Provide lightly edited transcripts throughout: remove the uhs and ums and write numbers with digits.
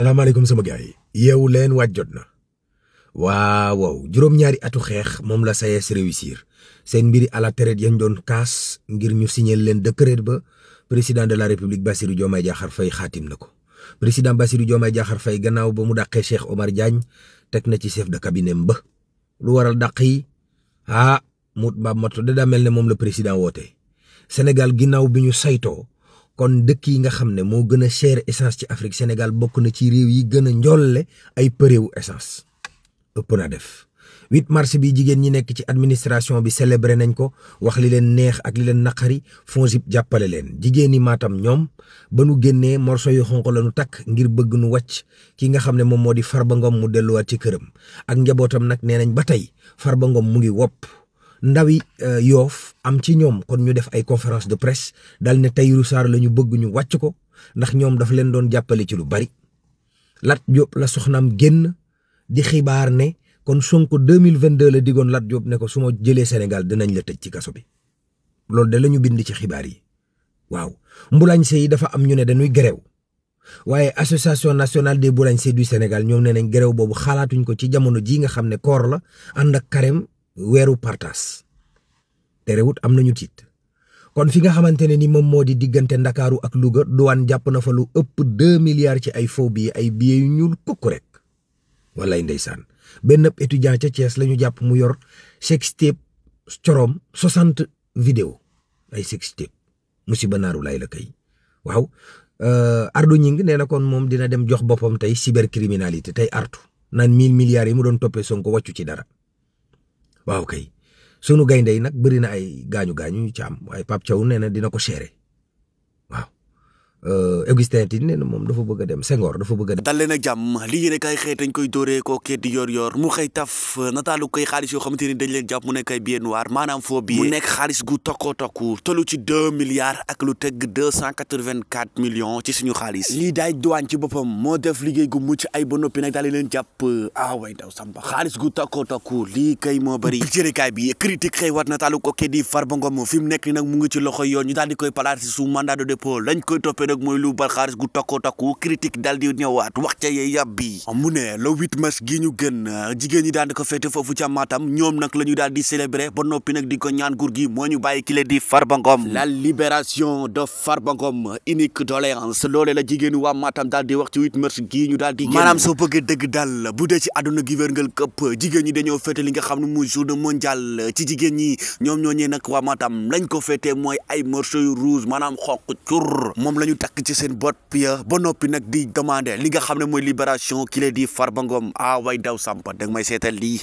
salaamaaleykum sama gars yi yeewu leen waaj jot na waaw juróom-ñaari atu xeex moom la SAES réussir seen mbiri à la traite yañ doon kaas ngir ñu signer leen décret ba président de la république Bassirou Diomaye Diakhar Faye xaatim na ko président Bassirou Diomaye Diakhar Faye gannaaw ba mu dàqee Cheikh Omar Diagne teg na ci chef de cabinet ba lu waral dàq yi mut mbaam mato da daa mel ne moom la président woote Sénégal ginnaaw bi ñu saytoo kon dëkk yi nga xam ne moo gën a cher essence ci Afrique Sénégal bokk na ci réew yi gën a njolle ay përéewu essence ëpp naa def 8 mars bi jigéen ñi nekk ci administration bi célébré nañ ko wax li leen neex ak li leen naqari FONGIP jàppale leen jigéen ñi Matam ñoom ba nu génnee morso yu xonq la nu takk ngir bëgg nu wàcc ki nga xam ne moom moo di Farba Ngom mu delluwaat ci këram ak njabootam nag nee nañ ba tey Farba Ngom mu ngi wopp ndawi Yoof am ci ñoom kon ñu def ay conférence de presse dal ne Tahirou Sarr la ñu bëgg ñu wàcc ko ndax ñoom daf leen doon jàppale ci lu bari Lat Diop la soxnaam génn di xibaar ne kon Sonko 2022 la digoon Lat Diop ne ko su ma jëlee Sénégal dinañ la tëj ci kaso bi loolu de la ñu bind ci xibaar yi waaw mbulañse yi dafa am ñu ne dañuy gerew waaye association nationale des boulagners du Sénégal ñoom ne nañ gerew boobu xalaatuñ ko ci jamono ji nga xam ne koor la ànd ak carême weeru partas terewut am nañu tiit kon fi nga xamante ne ni moom moo di diggante Ndakaaru ak Louga douane jàpp na fa lu ëpp 2 milliards ci ay faux billets ay billets yu ñuul kukk rek wallaay ndeysaan benn étudiant ca Thiès la ñu jàpp mu yor sextape corom 60 vidéo ay sextape musiba naaru lay la kay waaw Ardo Ñing nee na kon moom dina dem jox boppam tey cybercriminalité tey artu naan 1000 milliards yi mu doon toppee Sonko wàccu ci dara waaw kay sunu gaynde yi nag bëri na ay gaañu ñu ci am waaye Pape Thiaw nee na dina ko gérer waaw Augustin Tine nee na moom dafa bëgg a dem Senghor dafa bëgg a dem. dal leen ak jàmm li yéene kay xëy dañ koy dóoree koo kee di yor mu xëy taf nataalu koy xaalis yoo xamante ni dañ leen jàpp mu nekk ay billet noir maanaam faux billet mu nekk xaalis gu tokku tollu ci 2 milliards ak lu teg 284 millions ci suñu xaalis lii daay douane ci boppam moo def liggéey gu mucc ay ba noppi nag daal di leen jàpp way daw samba xaalis gu tokku lii kay moo bëri yéene kay bi critique xëy wat nataalu ko kee di Farba Ngom fi mu nekk ni nag mu ngi ci loxo yoon ñu daal di koy placer sous mandat de dépôt lañ koy toppee nag mooy lu bal xaalis gu tokku critique daal di ñëwaat wax ca yee yàbbi mu ne le 8 mars gi ñu gën jigéen ñi daan di ko féete foofu ca Matam ñoom nag la ñu daal di célébrer ba noppi nag di ko ñaan gur gi moo ñu bàyyi ki la di Farba Ngom la libération de Farba Ngom unique doléance loole la jigéenu waa Matam daal di wax ci 8 mars gi ñu daal di maanaam soo bëggee dëgg daal bu dee ci àdduna gi wérngal këpp jigéen ñi dañoo féete li nga xam ne muy journée mondiale ci jigéen ñi ñoom ñoo ñee nag waa Matam lañ ko féete mooy ay morceau yu rouge maanaam xonq cur moom la ñu takk ci seen bot pia ba noppi nag di demander li nga xam ne mooy libération ki la di Farba Ngom way daw sampa danga may seetal lii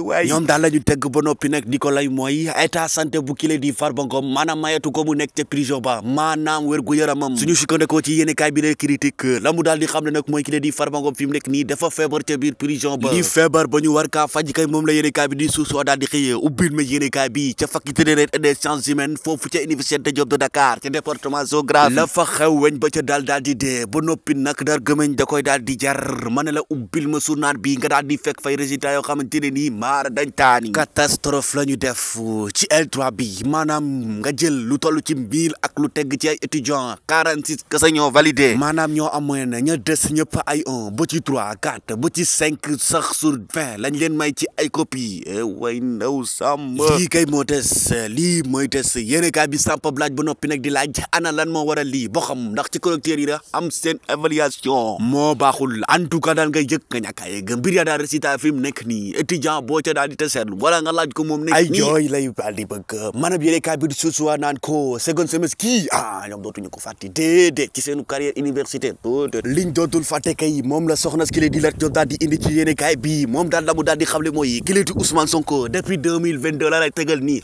waay ñoom daal la ñu tegg ba noppi nag di ko lay mooy état santé bu ki la di Farba Ngom maanaam mayetu ko mu nekk ca prison ba maanaam wér gu yaramam suñu sukkandikoo ci yéene kaay bi ne critique la mu daal di xam ne nag mooy ki la di Farba Ngom fi mu nekk nii dafa feebar ca biir prison ba li feebar ba ñu war kaa faj kay moom la yéene kaay bi di suusoo daal di xëyee ubbil ma yéene kaay bi ca faculté des lettres et des sciences humaines foofu ca université Diop de Dakar ca département géographie la fa xew weñ ba ca daal di dee ba noppi nag dar gëmeñ da koy daal di jar ma ne la ubbil ma journal bi nga daal di fekk fay résultat yoo xamante ne nii maara dañ taani catastrophe la ñu def ci L3 bi maanaam nga jël lu toll ci 1000 ak lu tegg ci ay étudiants 46 kese ñoo validé maanaam ñoo am moyen ña des ñëpp ay 1 ba ci 3 4 ba ci 5 sax sur 20 lañ leen may ci ay copie way ndaw sàmm lii kay moo des lii mooy des yéene kaay bi samp laaj ba noppi nag di laaj ana lan moo waral lii boo xam ndax ci collecteur yi la am seen évaluation moo baaxul en tout cas daal ngay jëkk nga ñàkk a yegg mbir yaa daal résultat fi mu nekk nii étudiant boo ca daal di te seetlu wala nga laaj ko moom nekk ay jooy lay daal di bëgg maanaam yéene kaay bi di suusuwaa naan ko second semestre kii ñoom dootuñu ko fàtte déedéet ci seenu carrière universitaire liñ dootul fàtte kay moom la soxna ki la di Lat Diop daal di indi ci yéene kaay bi moom daal la mu daal di xamle mooy ki la di Ousmane Sonko depuis 2022 la lay tegal nii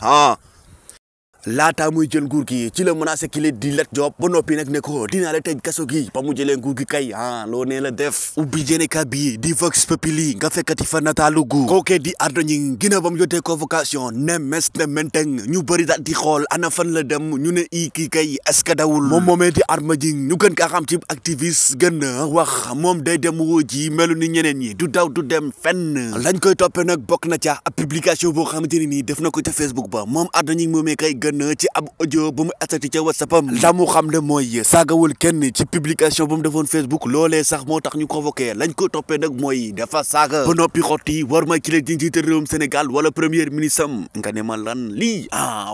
laata muy jël nguur gi ci la menacé ki di Lat Diop ba noppi nag ne ko dinaa la tëj kaso gi ba mu jëlee nguur gi kay loo nee la def ubbi jéneka bi di Vox Populi nga fekkati fa nataalu gu kookee di Ardo Ñing gina ba mu jotee convocation ne mes ne menteng ñu bëri daal di xool ana fan la dem ñu ne kii kay est-ce que dawul moom moomee di Ardo Ñing ñu gën kaa xam ci activiste gën wax moom day dem woo ji melu ni ñeneen ñi du daw du dem fenn lañ koy toppee nag bokk na ca ab publication boo xamante ni nii def na ko ca Facebook ba moom Ardo Ñing moomee kay gën génn ci ab audio bu mu atati ca WhatsAppam la mu xam ne mooy saagawul kenn ci publication bu mu defoon Facebook loolee sax moo tax ñu convoqué lañ ko toppee nag mooy dafa saaga ba noppi xotti war ma kile di njiital réewum Sénégal wala premier ministre am nga ne ma lan lii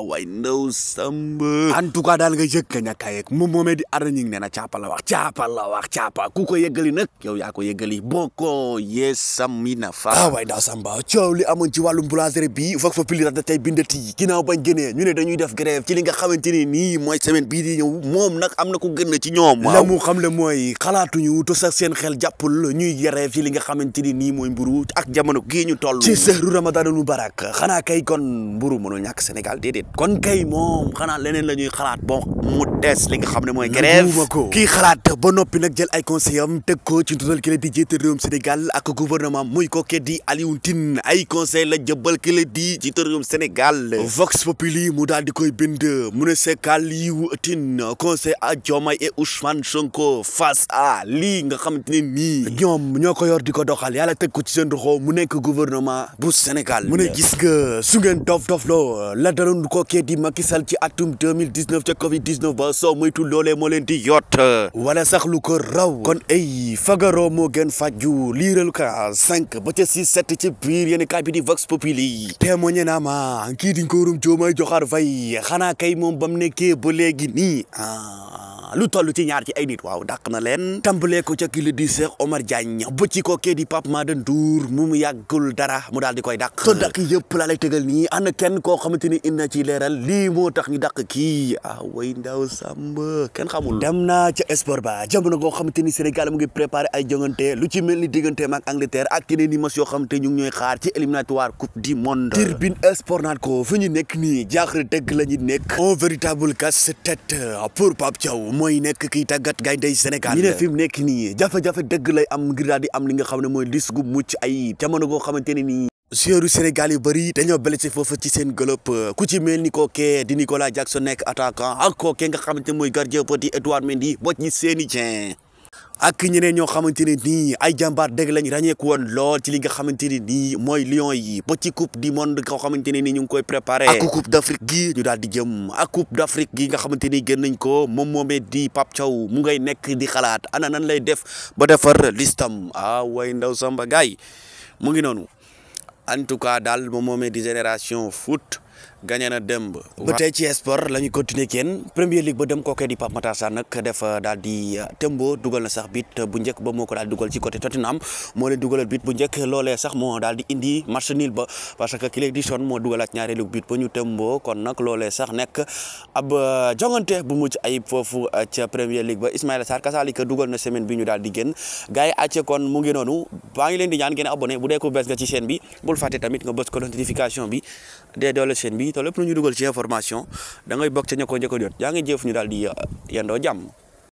waay ndaw samba en tout cas daal nga yëg nga ñàkk a yëg moom moomee di Arona Gningue nee na caapa la wax caapa ku ko yëggali nag yow yaa ko yëggali boo ko yeesamina fa waay ndaw samba coow li amoon ci wàllum boulangerie bi Vox Populi da tey bindati ginnaaw bañ gënee ñu ne dañuy def grève ci li nga xamante ne nii mooy semaine bii di ñëw moom nag am na ko gën ci ñoom la mu xam le mooy xalaatuñu to sax seen xel jàppul ñuy grève ci li nga xamante ni nii mooy mburu ak jamono gii ñu toll ci sehru ramadanul mubarak xanaa kay kon mburu mënul ñàkk Sénégal déedéet kon kay moom xanaa leneen la ñuy xalaat bon mu des li nga xam ne mooy grève kii xalaat ba noppi nag jël ay conseil am teg ko ci tutal ki la di jiite réewum Sénégal ak gouvernement muy ko ke di Alioune Tine ay conseil la jëbal ki la di jiite réewum Sénégal Vox Populi mu daal di koy bind mu ne c'est Aliou Tine conseil à Diomaye et Ousmane Sonko face à lii nga xamante ne nii ñoom ñoo ko yor di ko doxal yàlla teg ko ci seen roxo mu nekk gouvernement bu Sénégal mu ne gis nga su ngeen dof-dofloo la daloon ko kee di Macky Sall ci atum 2019 ca Covid 19 ba soo moytu loolee moo leen di yot wala sax lu ko raw kon ay fagaro moo gën faju liiral ka 5 ba ca 6 7 ci biir yéen kaay bi di Vox Populi témoigné naa ma kii di Nguurum Diomaye Diakhar Faye xanaa kay moom bam nekkee ba léegi nii lu toll ci ñaar ci ay nit waaw dàq na leen tàmbalee ko ca kii di Cheikh Omar Diagne ba ci ko kee di Pape Mada Ndour mu yàggul dara mu daal di koy dàq to dàq yëpp laa lay tegal nii ana kenn koo xamante ni indi na ci leeral lii moo tax ñu dàq kii way ndaw samba kenn xamul dem naa ca sport ba jamono goo xamante ni Sénégal mu ngi préparé ay jongante lu ci mel ni digganteem ak Angleterre ak yeneen i match yoo xamante ñu ngi ñooy xaar ci éliminatoire coupe du monde Tribune Sport naan ko fi ñu nekk nii jaaxle dëgg la ñu nekk un véritable casse-tête pour Pape Thiaw mooy nekk kiy tàggat gayndey Sénégal ñu ne fi mu nekk nii jafe-jafe dëgg lay am ngir daal di am li nga xam ne mooy lis gu mucc ay jamono goo xamante ne nii joueurs Sénégal yu bëri dañoo blessé foofu ci seen gëlëb ku ci mel ni kookee di Nicolas Jackson nekk attaquant ak kookee nga xamante ne mooy gardien petit Edouard Mendy boo ñi seeni Dieng ak ñeneen ñoo xamante ne nii ay jàmbaar dëgg lañ ràññeeku woon lool ci li nga xamante ne nii mooy Lions yi ba ci coupe du monde koo xamante ne nii ñu ngi koy préparé ak coupe d'Afrique gi ñu daal di jëm ak coupe d'Afrique gi nga xamante ni gën nañ ko moom moomee di Pape Thiaw mu ngay nekk di xalaat ana nan lay def ba defar listam way ndaw samba gaay mu ngi noonu en tout cas daal moom moomee di Génération Foot gagné na démb ba tey ci sport la ñu continuer kenn Premier League ba dem kookee di Pape Matar Sarr nag def daal di tembo dugal na sax bit bu njëkk ba moo ko daal di dugal ci côté Tottenham moo leen dugalal bit bu njëkk loolee sax moo daal di indi match nul ba parce que ki léegi di Son moo dugalaat ñaareelu bit ba ñu tembo kon nag loolee sax nekk ab jongante bu mucc ayib foofu ca Premier League ba Ismaïla Sarr kasaalika dugal na semaine bi ñu daal di génn gars yi acce kon mu ngi noonu baa ngi leen di ñaan ngeen abonné bu dee ko bees nga ci chaîne bi bul fàtte tamit nga bës ko notification bi dee doole chaîne bi te lépp lu ñu dugal ci information da ngay bokk ca ña ko njëkk a jot yaa ngi jëf ñu daal di yendoo jàmm